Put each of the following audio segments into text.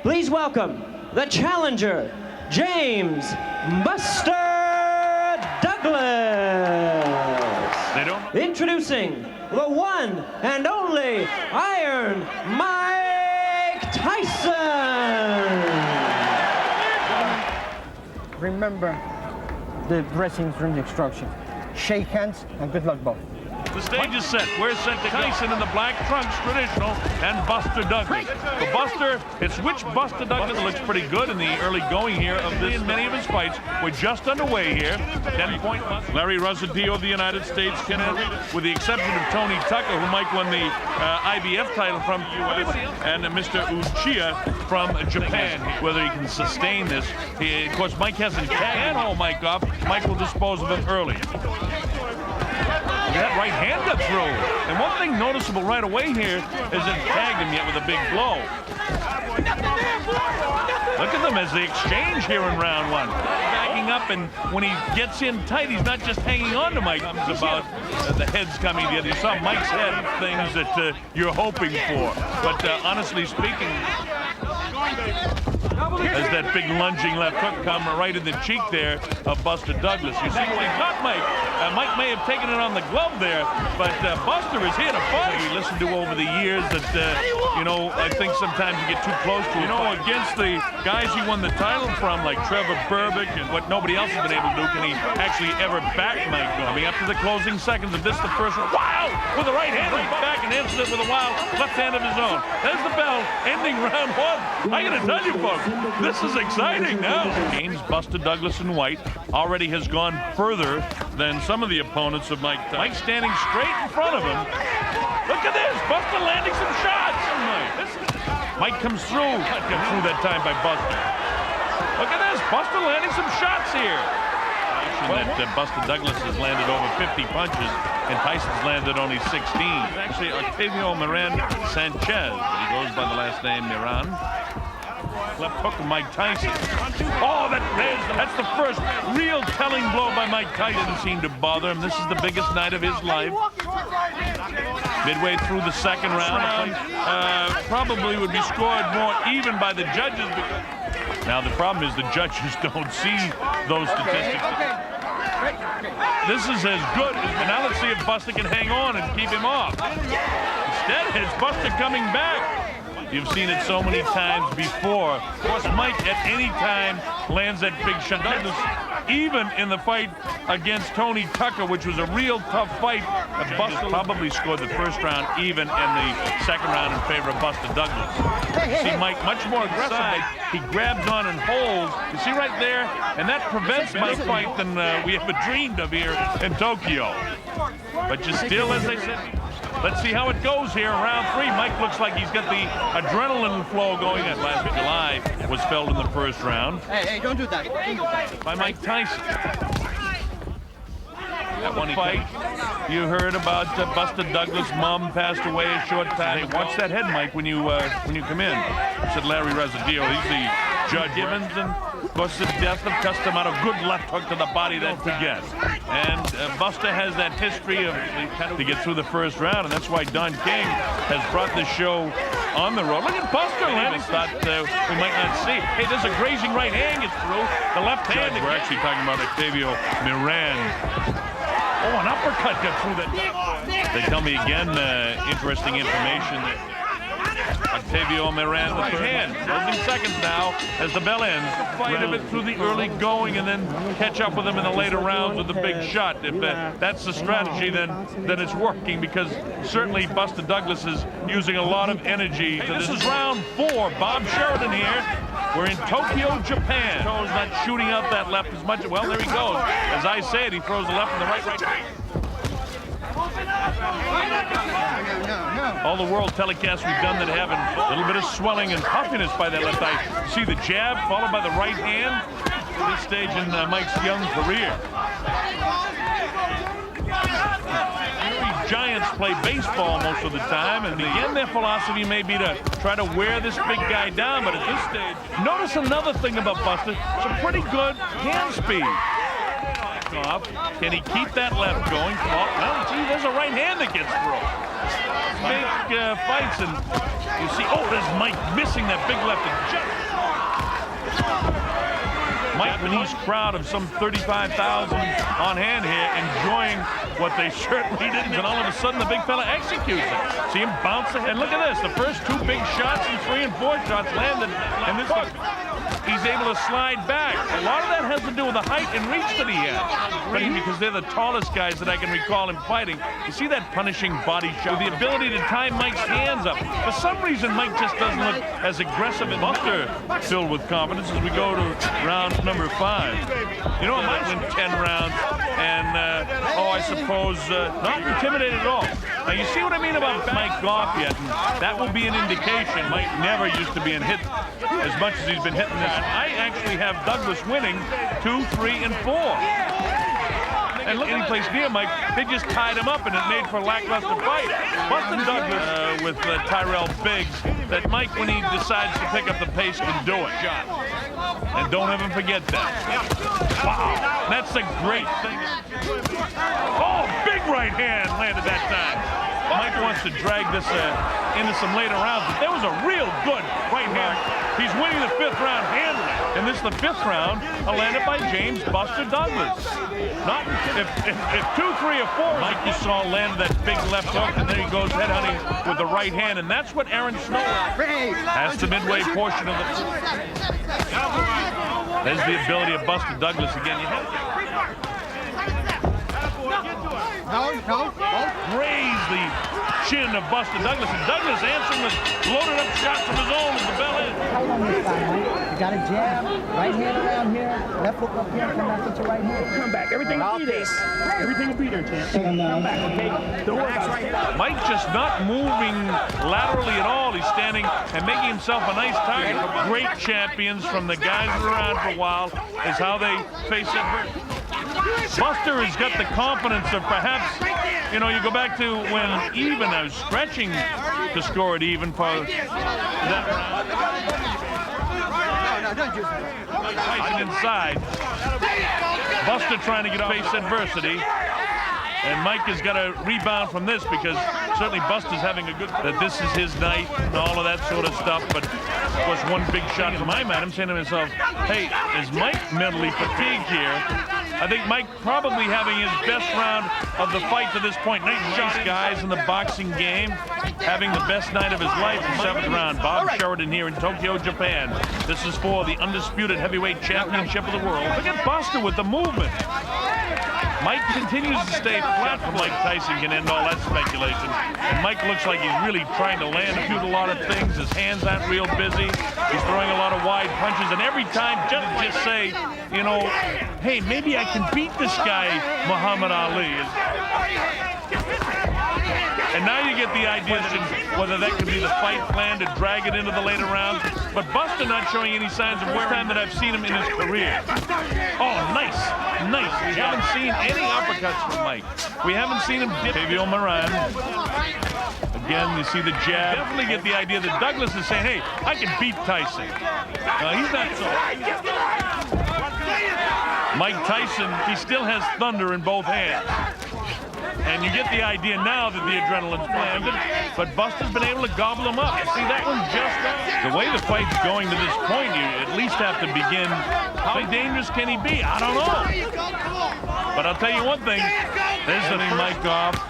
Please welcome the challenger, James Buster Douglas. Introducing the one and only Iron Mike Tyson. Remember the dressing room instructions. Shake hands and good luck, both. The stage is set. We're set to Tyson in the black trunks, traditional, and Buster Douglas. For Buster, it's which Buster Douglas looks pretty good in the early going here of this and many of his fights. We're just underway here. 10-point Larry Rosadio of the United States, with the exception of Tony Tucker, who Mike won the IBF title from the U.S., and Mr. Uchiha from Japan. Whether he can sustain this. Of course, Mike hasn't can't hold Mike off. Mike will dispose of him early. That right hand got through. And one thing noticeable right away here is it tagged him yet with a big blow. Look at them as they exchange here in round one. Backing up, and when he gets in tight, he's not just hanging on to Mike. It's about the heads coming together. You saw Mike's head, things that you're hoping for. But honestly speaking, as that big lunging left hook come right in the cheek there of Buster Douglas. You see what he caught Mike. Mike may have taken it on the glove there, but Buster is here to fight. We listened to over the years that, you know, I think sometimes you get too close to it. You know, against the guys he won the title from, like Trevor Berbick and what nobody else has been able to do, can he actually ever back Mike going? After the closing seconds of this, the first one, wow! With the right hand, he's back and answers it with a wild left hand of his own. There's the bell, ending round one. I gotta tell you folks, this is exciting now. James Buster Douglas in white already has gone further than some of the opponents of Mike Tyson. Mike standing straight in front of him. Look at this, Buster landing some shots. Mike comes through. Not got through that time by Buster. Look at this, Buster landing some shots here. That Buster Douglas has landed over 50 punches, and Tyson's landed only 16. Actually, Octavio Miran Sanchez, but he goes by the last name Miran. Left hook of Mike Tyson. Oh, that's the first real telling blow by Mike Tyson. Didn't seem to bother him. This is the biggest night of his life. Midway through the second round, probably would be scored more even by the judges. Now the problem is the judges don't see those statistics. This is as good as, now let's see if Buster can hang on and keep him off. Instead, it's Buster coming back. You've seen it so many times before. Of course, Mike at any time lands that big shot. Even in the fight against Tony Tucker, which was a real tough fight, Buster probably scored the first round even and the second round in favor of Buster Douglas. You see Mike much more aggressive. He grabs on and holds. You see right there? And that prevents Mike fight than we ever dreamed of here in Tokyo. But you still, as I said, let's see how it goes here in round three. Mike looks like he's got the adrenaline flow going. That last July was felled in the first round. Hey, don't do that. By Mike Tyson. That one fight, you heard about Buster Douglas' mom passed away a short time. Hey, watch that head, Mike, when you come in. Said Larry Rosadio. He's the judge. Givens, and of course the death of custom out of good left hook to the body that forget. And Buster has that history of to get through the first round, and that's why Don King has brought this show on the road. Look at Buster landing. Thought we might not see. Hey, there's a grazing right hand gets through. The left hand. We're actually talking about Octavio Miran. Oh, an uppercut got through that. They tell me again, interesting information that Octavio Miran, the third hand, closing seconds now as the bell ends. Fight of it through the early going and then catch up with him in the later rounds with the big shot. If that's the strategy, then it's working, because certainly Buster Douglas is using a lot of energy. Hey, this is round four. Bob Sheridan here. We're in Tokyo, Japan. Toes not shooting out that left as much. Well, there he goes. As I said, he throws the left and the right. All the world telecasts we've done that have a little bit of swelling and puffiness by that left eye. See the jab followed by the right hand at this stage in Mike's young career. Giants play baseball most of the time, and again their philosophy may be to try to wear this big guy down, but at this stage, notice another thing about Buster, some pretty good hand speed. Off. Can he keep that left going? Well, gee, there's a right hand that gets through. Big fights, and you see, oh, there's Mike missing that big left. Japanese crowd of some 35,000 on hand here, enjoying what they certainly didn't. And all of a sudden, the big fella executes it. See him bounce ahead. And look at this. The first two big shots and 3 and 4 shots landed. And this one, he's able to slide back. A lot of that has to do with the height and reach that he has. But because they're the tallest guys that I can recall him fighting. You see that punishing body shot? With the ability to tie Mike's hands up. For some reason, Mike just doesn't look as aggressive and Buster filled with confidence as we go to round number 5. You know, I might win 10 rounds and, I suppose, not intimidated at all. Now, you see what I mean about Mike Goff yet? And that will be an indication. Mike never used to be in hit as much as he's been hitting this. I actually have Douglas winning 2, 3, and 4. And look, any place near Mike, they just tied him up and it made for a lackluster fight. Buster Douglas with Tyrell Biggs, that Mike, when he decides to pick up the pace, can do it. And don't ever forget that. Wow, that's a great thing. Oh, big right hand landed that time. Mike wants to drag this into some later rounds, but there was a real good right hand. He's winning the 5th round handily. And this is the 5th round, landed by James Buster Douglas. Not if 2, 3, or 4, Mike you saw landed that big left hook, and then he goes headhunting with the right hand, and that's what Aaron Snow has the midway portion of the. There's the ability of Buster Douglas again. You have graze the chin of Buster Douglas, and Douglas answering with loaded up shots from his own as the bell ends. Tight on this side, Mike. You got a jab, right hand around here, left hook up here, come back with your right hand. Come back, everything will be there. Everything will be there, champ. Come back, okay? Don't worry about it. Mike just not moving laterally at all. He's standing and making himself a nice target. Great champions from the guys who were around for a while is how they face it. Buster has got the confidence of perhaps, you know, you go back to when I was stretching to score it even for that round. Tyson inside. Buster trying to get face adversity. And Mike has got to rebound from this because certainly Buster's having a good, that this is his night and all of that sort of stuff. But of course, one big shot from my man, I'm saying to myself, hey, is Mike mentally fatigued here? I think Mike probably having his best round of the fight to this point. Nice shots, guys, in the boxing game. Having the best night of his life in the 7th round. Bob Sheridan here in Tokyo, Japan. This is for the undisputed heavyweight championship of the world. Look at Buster with the movement. Mike continues to stay flat from like Tyson can end all that speculation. And Mike looks like he's really trying to land a lot of things. His hands aren't real busy. He's throwing a lot of wide punches. And every time just say, you know, hey, maybe I can beat this guy, Muhammad Ali. And now you get the idea that whether that could be the fight plan to drag it into the later rounds. But Buster not showing any signs of wear time that I've seen him in his career. Oh, nice. We haven't seen any uppercuts from Mike. We haven't seen him dip. Fabio Moran. Again, you see the jab. Definitely get the idea that Douglas is saying, hey, I can beat Tyson. He's not so. Mike Tyson, he still has thunder in both hands. And you get the idea now that the adrenaline's planted, but Buster's been able to gobble him up. See, that one just the way the fight's going to this point, you at least have to begin. How dangerous can he be? I don't know. But I'll tell you one thing. There's the Mike Goff.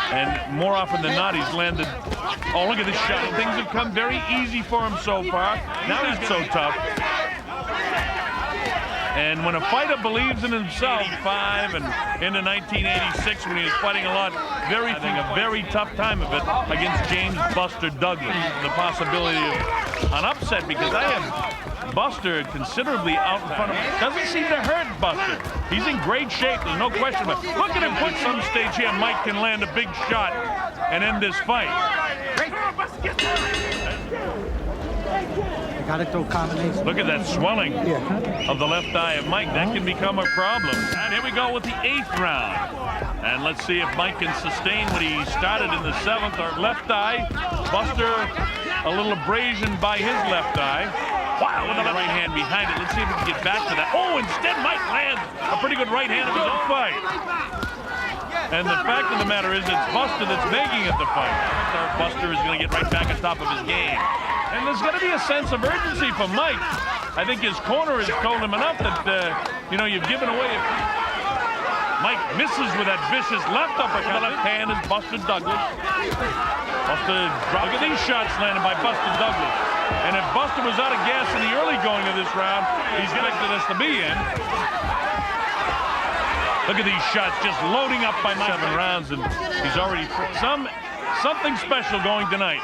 And more often than not, he's landed. Oh, look at this shot. Things have come very easy for him so far. Now he's so tough. And when a fighter believes in himself, 5 and into 1986 when he was fighting a lot, having a very tough time of it against James Buster Douglas. The possibility of an upset because I have Buster considerably out in front of him. Doesn't seem to hurt Buster. He's in great shape, there's no question about it. Look at him put some stage here. Mike can land a big shot and end this fight. Got to throw combinations. Look at that swelling of the left eye of Mike. That can become a problem. And here we go with the 8th round. And let's see if Mike can sustain what he started in the 7th. Or left eye. Buster, a little abrasion by his left eye. Wow, with the right hand behind it. Let's see if we can get back to that. Oh, instead Mike lands a pretty good right hand of his own fight. And the fact of the matter is it's Buster that's making it the fight. Buster is going to get right back on top of his game. And there's got to be a sense of urgency for Mike. I think his corner has told him enough that, you know, you've given away. Mike misses with that vicious left uppercut. The left hand is Buster Douglas. Buster, look at these shots landed by Buster Douglas. And if Buster was out of gas in the early going of this round, he's expected us to be in. Look at these shots just loading up by Mike. 7 rounds, and he's already something special going tonight.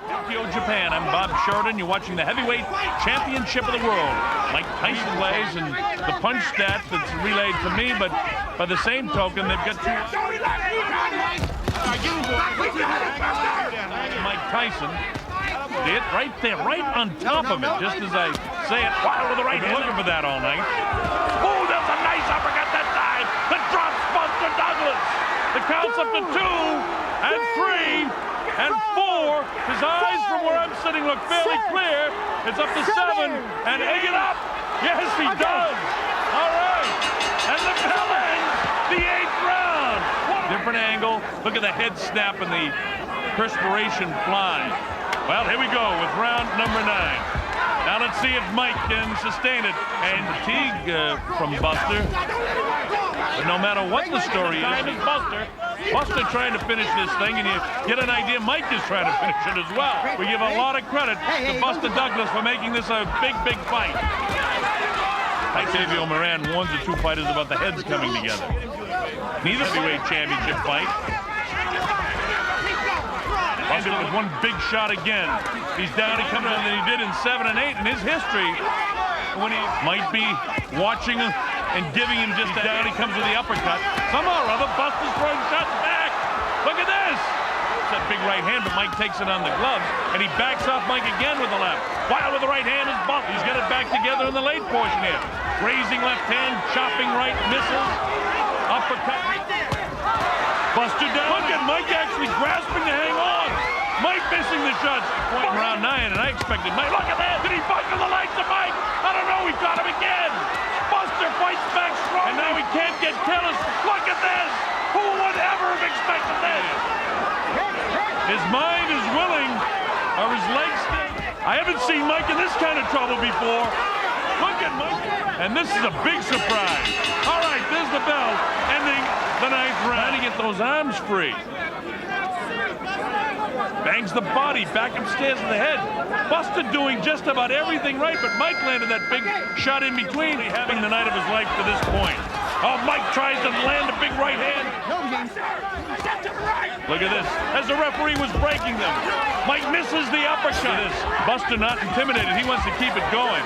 Tokyo, Japan. I'm Bob Sheridan. You're watching the heavyweight championship of the world. Mike Tyson plays, and the punch stat that's relayed to me, but by the same token, they've got two. Mike Tyson. See it right there, right on top of it, just as I say it. Wow, with the right hand. Looking for that all night. Oh, that's a nice uppercut that time. The drops Buster Douglas. The count's up to 2 and 3 and 4. His eyes from where I'm sitting look fairly clear. It's up to 7 and 8 up. Yes, he does. All right. And the bell ends the 8th round. Different angle. Look at the head snap and the perspiration fly. Well, here we go with round number 9. Now let's see if Mike can sustain it. And fatigue from Buster. But no matter what the story is, Buster trying to finish this thing, and you get an idea Mike is trying to finish it as well. We give a lot of credit to Buster Douglas for making this a big, big fight. Octavio Moran warns the two fighters about the heads coming together. Neither heavyweight championship fight. Buster with one big shot again. He's down to come down than he did in 7 and 8 in his history. When he might be watching him and giving him just down, he comes with the uppercut. Somehow or other, Buster's throwing shots back. Look at this. It's that big right hand, but Mike takes it on the gloves, and he backs off Mike again with the left. While with the right hand is Buster. He's got it back together in the late portion here. Raising left hand, chopping right, misses. Uppercut. Buster down. Look at Mike actually grasping to hang on. Mike missing the shots. Point in round 9, and I expected Mike. Look at that. Did he buckle the legs of Mike? I don't know. He got him again. Buster fights back strong. And now he can't get careless. Look at this. Who would ever have expected this? His mind is willing. Are his legs still? I haven't seen Mike in this kind of trouble before. Look at Mike. And this is a big surprise. All right, there's the bell. Ending the 9th round. Trying to get those arms free. Bangs the body back upstairs in the head. Buster doing just about everything right, but Mike landed that big shot in between, having the night of his life to this point. Oh, Mike tries to land a big right hand. Look at this. As the referee was breaking them, Mike misses the uppercut. Buster not intimidated. He wants to keep it going.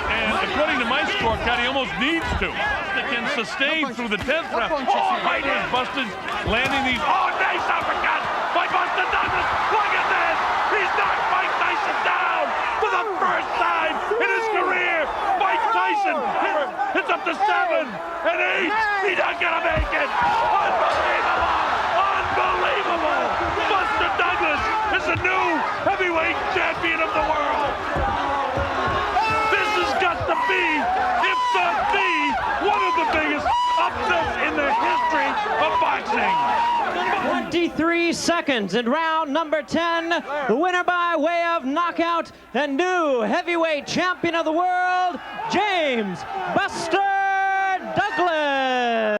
And according to my scorecard, he almost needs to. Buster can sustain through the 10th round. Oh, right hand. Buster's landing these. Oh, nice uppercut by Buster Douglas. Look at this. He's knocked Mike Tyson down for the first time in his career. Mike Tyson hits up to 7 and 8. He's not gonna make it. Unbelievable. Unbelievable. Buster Douglas is the new heavyweight champion of the world. This has got to be, if not one of the biggest upsets in the history of boxing. 23 seconds in round number 10. The winner by way of knockout and new heavyweight champion of the world, James Buster Douglas.